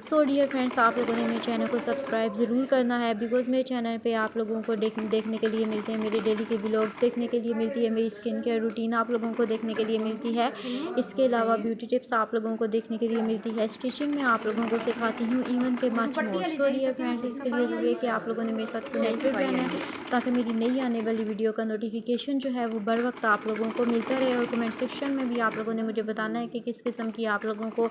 सो dear friends, आप लोगों ने मेरे चैनल को सब्सक्राइब ज़रूर करना है, बिकॉज़ मेरे चैनल पे आप लोगों को देखने के लिए मिलते हैं मेरे डेली के व्लॉग्स, देखने के लिए मिलती है मेरी स्किन केयर रूटीन आप लोगों को देखने के लिए मिलती है। इसके अलावा ब्यूटी टिप्स आप लोगों को देखने के लिए मिलती है। स्टिचिंग में आप लोगों को सिखाती हूँ, इवन के much more. So dear friends, इसके लिए ज़रूरी है कि आप लोगों ने मेरे साथ कनेक्टेड रहना है, ताकि मेरी नई आने वाली वीडियो का नोटिफिकेशन जो है वो बर वक्त आप लोगों को मिलता रहे। और कमेंट सेक्शन में भी आप लोगों ने मुझे बताना है कि किस किस्म की आप लोगों को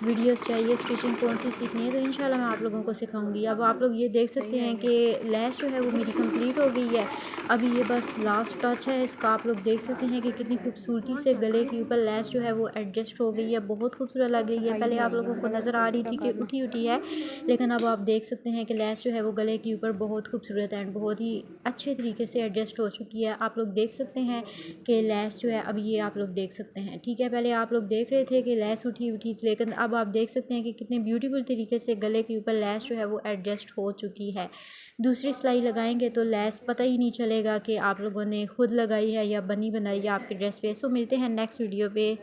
वीडियोस चाहिए, स्टिचिंग कौन सी सीखनी है, तो इंशाल्लाह मैं आप लोगों को सिखाऊंगी। अब आप लोग ये देख सकते हैं कि लैस जो है वो मेरी कंप्लीट हो गई है। अभी ये बस लास्ट टच है इसका। आप लोग देख सकते हैं कि कितनी खूबसूरती से गले के ऊपर लैस जो है वो एडजस्ट हो गई है, बहुत खूबसूरत लग रही है। पहले आप लोगों को नज़र आ रही थी कि उठी उठी है, लेकिन अब आप देख सकते हैं कि लैस जो है वो गले के ऊपर बहुत खूबसूरत एंड बहुत ही अच्छे तरीके से एडजस्ट हो चुकी है। आप लोग देख सकते हैं कि लैस जो है, अब ये आप लोग देख सकते हैं, ठीक है। पहले आप लोग देख रहे थे कि लैस उठी उठी थी, लेकिन अब आप देख सकते हैं कि कितने ब्यूटीफुल तरीके से गले के ऊपर लैस जो है वो एडजस्ट हो चुकी है। दूसरी सिलाई लगाएंगे तो लैस पता ही नहीं चलेगा कि आप लोगों ने खुद लगाई है या बनी बनाई है आपके ड्रेस पे। सो मिलते हैं नेक्स्ट वीडियो पे।